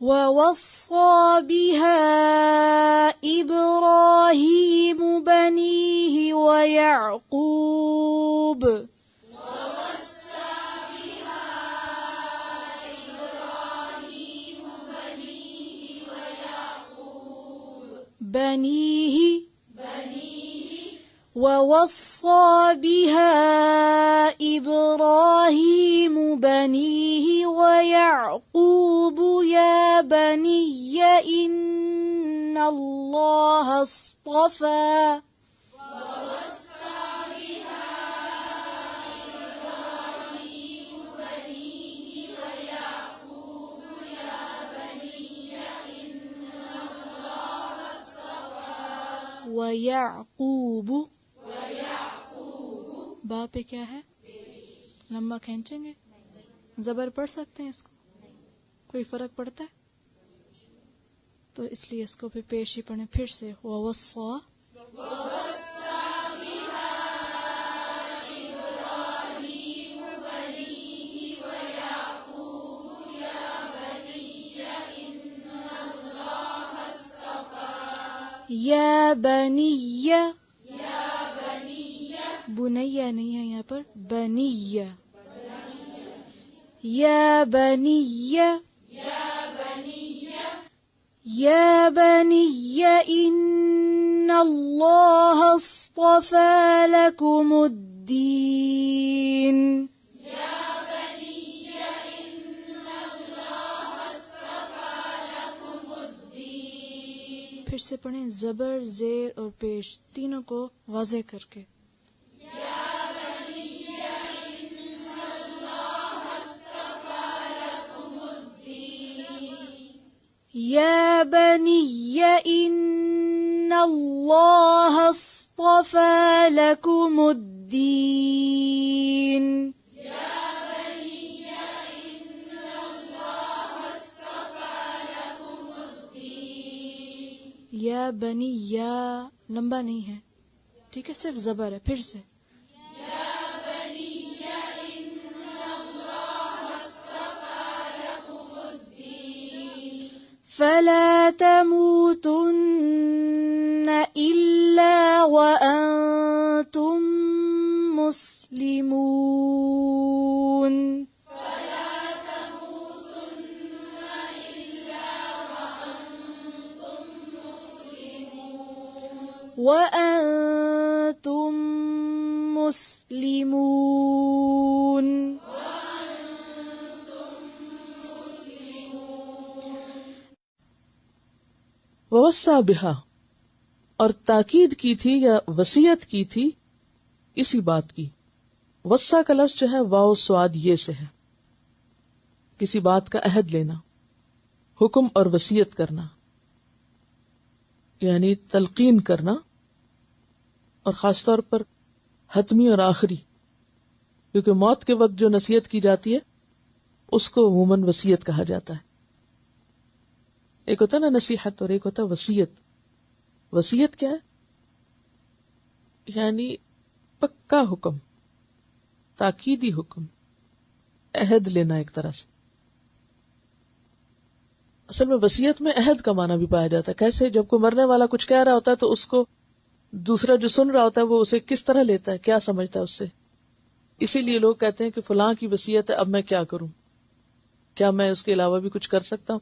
ووصى بها إبراهيم بنيه ويعقوب ووصى بها إبراهيم بنيه ويعقوب يا بني إن الله اصطفى ويعقوب با پہ کیا ہے؟ لمبا کھینچیں گے؟ زبر پڑھ سکتے ہیں اس کو؟ کوئی فرق پڑتا ہے؟ تو اس لیے اس کو بھی پیش ہی پڑھیں پھر سے ووصى یا بنی بنیہ نہیں ہے یہاں پر بنیہ یا بنی یا بنی ان اللہ اصطفى لکم الدین پھر سے پڑھیں زبر زیر اور پیش تینوں کو واضح کر کے یا بنی ان اللہ اصطفى لکم الدین یا بنی یا لمبا نہیں ہے ٹھیک ہے صرف زبر ہے پھر سے فلا تموتن الا وانتم مسلمون وأنتم مسلمون ووصى بها اور تاکید کی تھی یا وصیت کی تھی اسی بات کی. وصا کا لفظ جو ہے واو سواد یہ سے ہے، کسی بات کا عہد لینا، حکم اور وصیت کرنا، یعنی تلقین کرنا، اور خاص طور پر حتمی اور آخری، کیونکہ موت کے وقت جو نصیحت کی جاتی ہے اس کو عموماً وصیت کہا جاتا ہے. ایک ہوتا ہے نا نصیحت اور ایک ہوتا ہے وصیت. وصیت کیا ہے؟ یعنی پکا حکم، تاکیدی حکم، عہد لینا ایک طرح سے. اصل میں وصیت میں عہد کا معنی بھی پایا جاتا ہے. کیسے؟ جب کوئی مرنے والا کچھ کہہ رہا ہوتا ہے تو اس کو دوسرا جو سن رہا ہوتا ہے وہ اسے کس طرح لیتا ہے، کیا سمجھتا ہے اس سے. اسی لیے لوگ کہتے ہیں کہ فلاں کی وصیت ہے، اب میں کیا کروں، کیا میں اس کے علاوہ بھی کچھ کر سکتا ہوں؟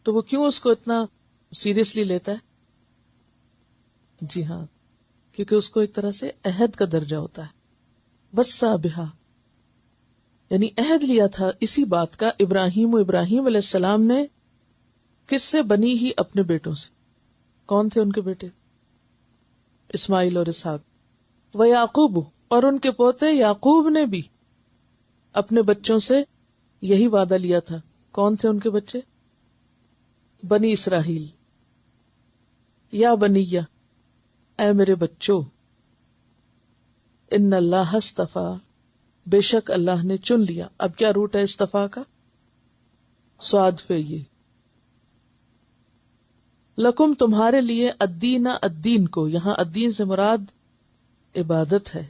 تو وہ کیوں اس کو اتنا سیریسلی لیتا ہے؟ جی ہاں، کیونکہ اس کو ایک طرح سے عہد کا درجہ ہوتا ہے. وصا بہا یعنی عہد لیا تھا اسی بات کا ابراہیم علیہ السلام نے. کس سے؟ بنی ہی اپنے بیٹوں سے. کون تھے ان کے بیٹے؟ اسماعیل اور اسحاق. ویعقوب اور ان کے پوتے یعقوب نے بھی اپنے بچوں سے یہی وعدہ لیا تھا. کون تھے ان کے بچے؟ بنی اسرائیل. یا بنیہ اے میرے بچوں، ان اللہ اصطفیٰ بے شک اللہ نے چن لیا. اب کیا روٹ ہے استفا کا؟ سواد پہ یہ. لکم تمہارے لیے الدین الدین کو، یہاں الدین سے مراد عبادت ہے،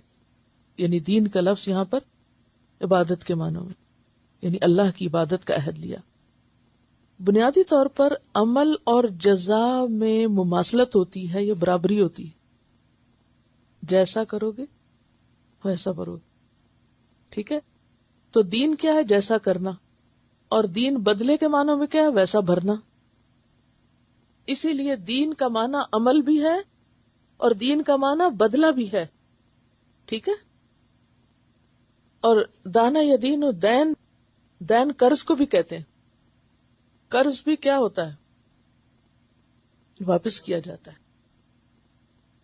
یعنی دین کا لفظ یہاں پر عبادت کے معنوں میں، یعنی اللہ کی عبادت کا عہد لیا. بنیادی طور پر عمل اور جزا میں مماثلت ہوتی ہے یا برابری ہوتی ہے. جیسا کرو گے ویسا بھرو گے. ٹھیک ہے. تو دین کیا ہے؟ جیسا کرنا. اور دین بدلے کے معنوں میں کیا ہے؟ ویسا بھرنا. اسی لیے دین کا معنی عمل بھی ہے اور دین کا معنی بدلہ بھی ہے. ٹھیک ہے. اور دانا یا دین و دین، دین قرض کو بھی کہتے ہیں. قرض بھی کیا ہوتا ہے؟ واپس کیا جاتا ہے.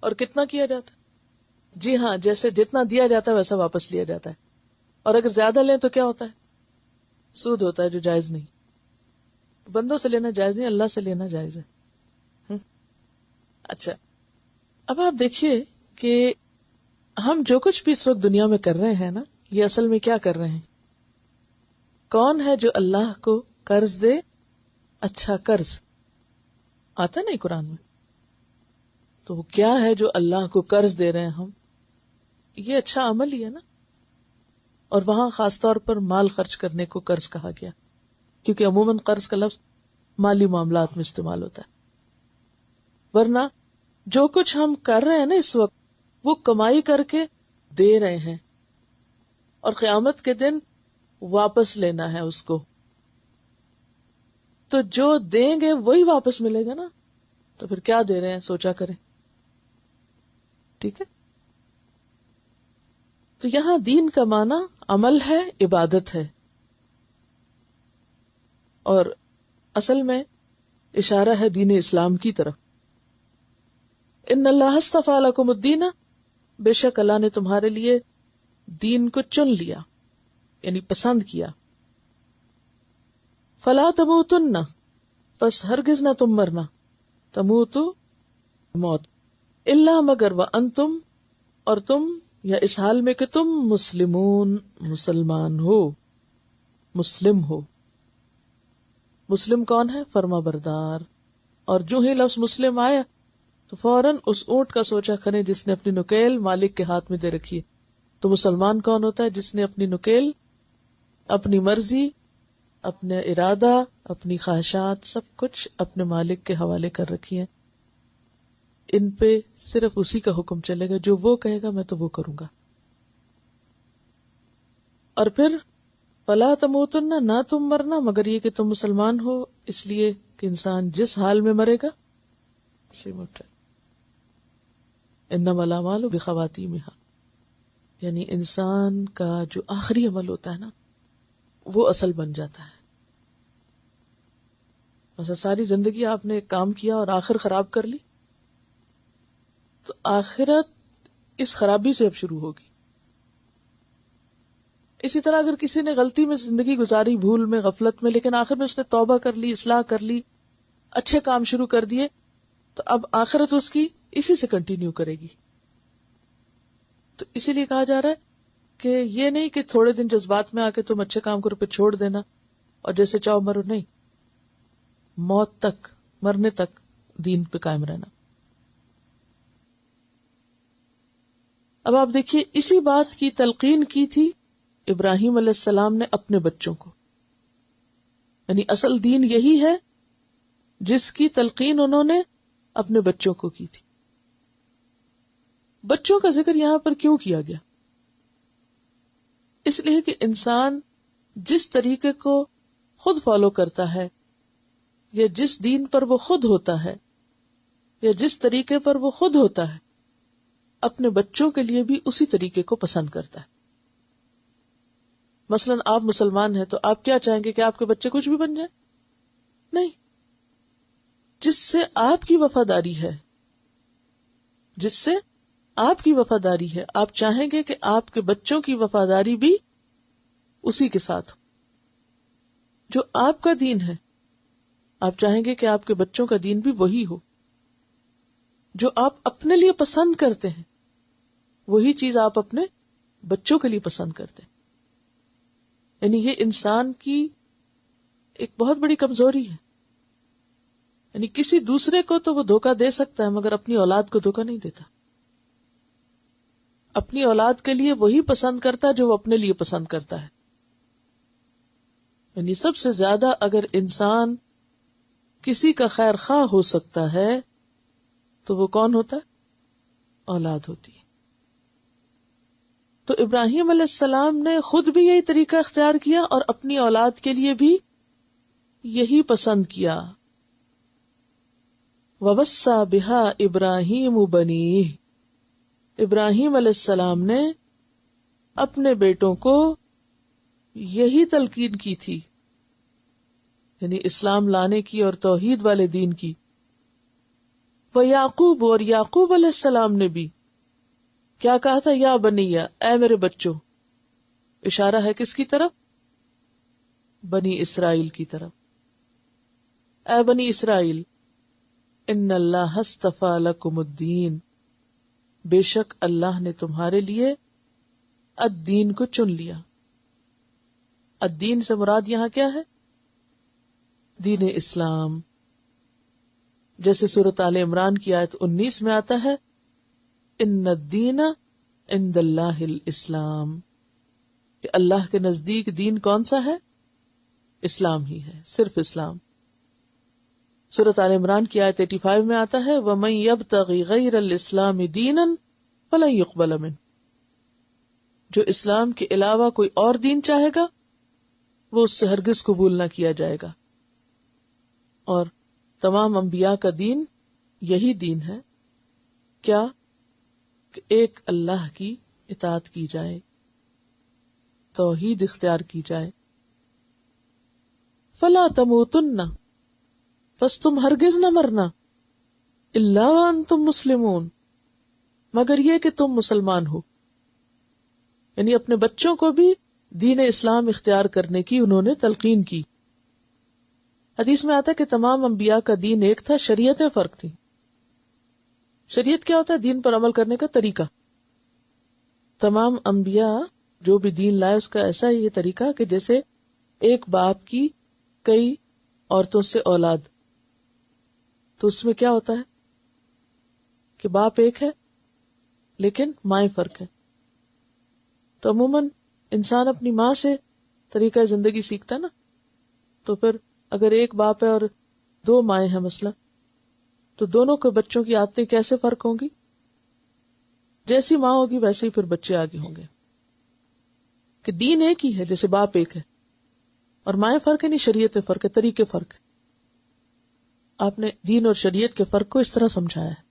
اور کتنا کیا جاتا ہے؟ جی ہاں، جیسے جتنا دیا جاتا ہے ویسا واپس لیا جاتا ہے. اور اگر زیادہ لیں تو کیا ہوتا ہے؟ سود ہوتا ہے، جو جائز نہیں. بندوں سے لینا جائز نہیں، اللہ سے لینا جائز ہے. اچھا، اب آپ دیکھیے کہ ہم جو کچھ بھی اس وقت دنیا میں کر رہے ہیں نا، یہ اصل میں کیا کر رہے ہیں؟ کون ہے جو اللہ کو قرض دے؟ اچھا قرض آتا ہے نا قرآن میں. تو وہ کیا ہے جو اللہ کو قرض دے رہے ہیں ہم؟ یہ اچھا عمل ہی ہے نا. اور وہاں خاص طور پر مال خرچ کرنے کو قرض کہا گیا، کیونکہ عموماً قرض کا لفظ مالی معاملات میں استعمال ہوتا ہے. ورنہ جو کچھ ہم کر رہے ہیں نا اس وقت، وہ کمائی کر کے دے رہے ہیں اور قیامت کے دن واپس لینا ہے اس کو. تو جو دیں گے وہی واپس ملے گا نا. تو پھر کیا دے رہے ہیں سوچا کریں. ٹھیک ہے. تو یہاں دین کا معنی عمل ہے، عبادت ہے. اور اصل میں اشارہ ہے دین اسلام کی طرف. ان اللہ اصطفیٰ لکم الدین، بے شک اللہ نے تمہارے لیے دین کو چن لیا، یعنی پسند کیا. فلا تموتن، پس ہرگز نہ تم مرنا. تموتو موت، الا مگر وانتم، اور تم یا اس حال میں کہ تم مسلمون، مسلمان ہو، مسلم ہو. مسلم کون ہے؟ فرما بردار. اور جو ہی لفظ مسلم آیا تو فوراً اس اونٹ کا سوچا کریں جس نے اپنی نکیل مالک کے ہاتھ میں دے رکھی ہے. تو مسلمان کون ہوتا ہے؟ جس نے اپنی نکیل، اپنی مرضی، اپنے ارادہ، اپنی خواہشات، سب کچھ اپنے مالک کے حوالے کر رکھی ہے. ان پہ صرف اسی کا حکم چلے گا، جو وہ کہے گا میں تو وہ کروں گا. اور پھر فلا تموتن، نہ تم مرنا مگر یہ کہ تم مسلمان ہو. اس لیے کہ انسان جس حال میں مرے گا اسی میں اٹھے. انما الاعمال بخواتیمہا، یعنی انسان کا جو آخری عمل ہوتا ہے نا وہ اصل بن جاتا ہے. ویسے ساری زندگی آپ نے ایک کام کیا اور آخر خراب کر لی تو آخرت اس خرابی سے اب شروع ہوگی. اسی طرح اگر کسی نے غلطی میں زندگی گزاری، بھول میں، غفلت میں، لیکن آخر میں اس نے توبہ کر لی، اصلاح کر لی، اچھے کام شروع کر دیے، تو اب آخرت اس کی اسی سے کنٹینیو کرے گی. تو اسی لیے کہا جا رہا ہے کہ یہ نہیں کہ تھوڑے دن جذبات میں آ کے تم اچھے کام کرو پھر چھوڑ دینا اور جیسے چاہو مرو. نہیں، موت تک، مرنے تک دین پہ قائم رہنا. اب آپ دیکھیے اسی بات کی تلقین کی تھی ابراہیم علیہ السلام نے اپنے بچوں کو. یعنی اصل دین یہی ہے جس کی تلقین انہوں نے اپنے بچوں کو کی تھی. بچوں کا ذکر یہاں پر کیوں کیا گیا؟ اس لیے کہ انسان جس طریقے کو خود فالو کرتا ہے یا جس دین پر وہ خود ہوتا ہے یا جس طریقے پر وہ خود ہوتا ہے، اپنے بچوں کے لیے بھی اسی طریقے کو پسند کرتا ہے. مثلا آپ مسلمان ہیں تو آپ کیا چاہیں گے کہ آپ کے بچے کچھ بھی بن جائیں؟ نہیں. جس سے آپ کی وفاداری ہے، جس سے آپ کی وفاداری ہے، آپ چاہیں گے کہ آپ کے بچوں کی وفاداری بھی اسی کے ساتھ ہو. جو آپ کا دین ہے آپ چاہیں گے کہ آپ کے بچوں کا دین بھی وہی ہو. جو آپ اپنے لیے پسند کرتے ہیں وہی چیز آپ اپنے بچوں کے لیے پسند کرتے ہیں. یعنی یہ انسان کی ایک بہت بڑی کمزوری ہے. یعنی کسی دوسرے کو تو وہ دھوکہ دے سکتا ہے مگر اپنی اولاد کو دھوکہ نہیں دیتا. اپنی اولاد کے لیے وہی پسند کرتا ہے جو وہ اپنے لیے پسند کرتا ہے. یعنی سب سے زیادہ اگر انسان کسی کا خیر خواہ ہو سکتا ہے تو وہ کون ہوتا ہے؟ اولاد ہوتی ہے. تو ابراہیم علیہ السلام نے خود بھی یہی طریقہ اختیار کیا اور اپنی اولاد کے لیے بھی یہی پسند کیا. وَوَصَّى بِهَا إِبْرَاهِيمُ بَنِيهِ، ابراہیم علیہ السلام نے اپنے بیٹوں کو یہی تلقین کی تھی، یعنی اسلام لانے کی اور توحید والے دین کی. وَيَعْقُوبُ، اور یعقوب علیہ السلام نے بھی کیا کہا تھا؟ یا بنیہ، اے میرے بچوں. اشارہ ہے کس کی طرف؟ بنی اسرائیل کی طرف. اے بنی اسرائیل، ان اللہ اصطفیٰ لکم الدین، بے شک اللہ نے تمہارے لیے الدین کو چن لیا. الدین سے مراد یہاں کیا ہے؟ دین اسلام. جیسے سورۃ آل عمران کی آیت 19 میں آتا ہے ان الدین عند اللہ الاسلام، کہ اللہ کے نزدیک دین کون سا ہے؟ اسلام ہی ہے، صرف اسلام. سورۃ آل عمران کی آیت 85 میں آتا ہے وَمَن يَبْتَغِ غَيْرَ الْإِسْلَامِ دِينًا فَلَن يُقْبَلَ مِنْهُ، جو اسلام کے علاوہ کوئی اور دین چاہے گا وہ اس سے ہرگز قبول نہ کیا جائے گا. اور تمام انبیاء کا دین یہی دین ہے، کیا؟ کہ ایک اللہ کی اطاعت کی جائے، توحید اختیار کی جائے. فَلَا تَمُوتُنَّ، بس تم ہرگز نہ مرنا، الا وانتم مسلمون، مگر یہ کہ تم مسلمان ہو. یعنی اپنے بچوں کو بھی دین اسلام اختیار کرنے کی انہوں نے تلقین کی. حدیث میں آتا ہے کہ تمام انبیاء کا دین ایک تھا، شریعتیں فرق تھیں. شریعت کیا ہوتا ہے؟ دین پر عمل کرنے کا طریقہ. تمام انبیاء جو بھی دین لائے اس کا ایسا ہی یہ طریقہ کہ جیسے ایک باپ کی کئی عورتوں سے اولاد، تو اس میں کیا ہوتا ہے کہ باپ ایک ہے لیکن مائیں فرق ہے. تو عموماً انسان اپنی ماں سے طریقہ زندگی سیکھتا ہے نا. تو پھر اگر ایک باپ ہے اور دو مائیں ہیں مثلا، تو دونوں کے بچوں کی عادتیں کیسے فرق ہوں گی؟ جیسی ماں ہوگی ویسے ہی پھر بچے آگے ہوں گے. کہ دین ایک ہی ہے، جیسے باپ ایک ہے اور مائیں فرق ہے، نہیں شریعت فرق ہے، طریقے فرق ہے. آپ نے دین اور شریعت کے فرق کو اس طرح سمجھایا ہے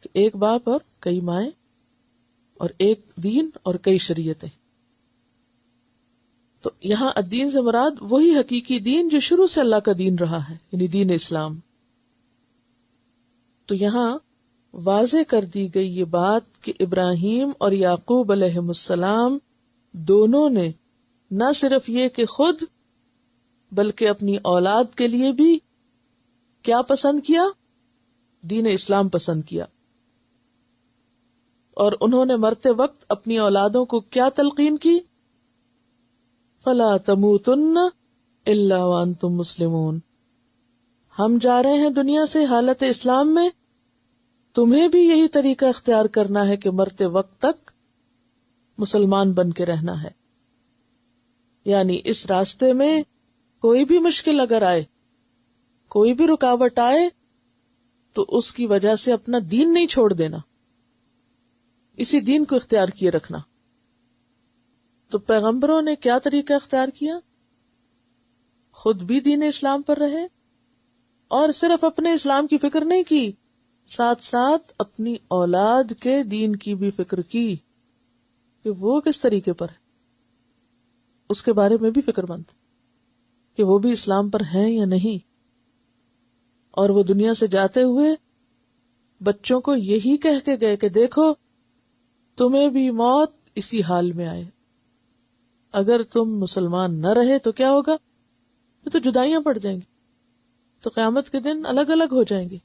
کہ ایک باپ اور کئی مائیں، اور ایک دین اور کئی شریعتیں. تو یہاں الدین سے مراد وہی حقیقی دین جو شروع سے اللہ کا دین رہا ہے، یعنی دین اسلام. تو یہاں واضح کر دی گئی یہ بات کہ ابراہیم اور یعقوب علیہ السلام دونوں نے نہ صرف یہ کہ خود بلکہ اپنی اولاد کے لیے بھی کیا پسند کیا؟ دین اسلام پسند کیا. اور انہوں نے مرتے وقت اپنی اولادوں کو کیا تلقین کی؟ فَلَا تَمُوتُنَّ إِلَّا وَأَنْتُمْ مُسْلِمُونَ، ہم جا رہے ہیں دنیا سے حالت اسلام میں، تمہیں بھی یہی طریقہ اختیار کرنا ہے کہ مرتے وقت تک مسلمان بن کے رہنا ہے. یعنی اس راستے میں کوئی بھی مشکل اگر آئے، کوئی بھی رکاوٹ آئے، تو اس کی وجہ سے اپنا دین نہیں چھوڑ دینا، اسی دین کو اختیار کیے رکھنا. تو پیغمبروں نے کیا طریقہ اختیار کیا؟ خود بھی دین اسلام پر رہے اور صرف اپنے اسلام کی فکر نہیں کی، ساتھ ساتھ اپنی اولاد کے دین کی بھی فکر کی کہ وہ کس طریقے پر ہے، اس کے بارے میں بھی فکر مند کہ وہ بھی اسلام پر ہیں یا نہیں. اور وہ دنیا سے جاتے ہوئے بچوں کو یہی کہہ کے گئے کہ دیکھو تمہیں بھی موت اسی حال میں آئے، اگر تم مسلمان نہ رہے تو کیا ہوگا؟ تو جدائیاں پڑ جائیں گی، تو قیامت کے دن الگ الگ ہو جائیں گے.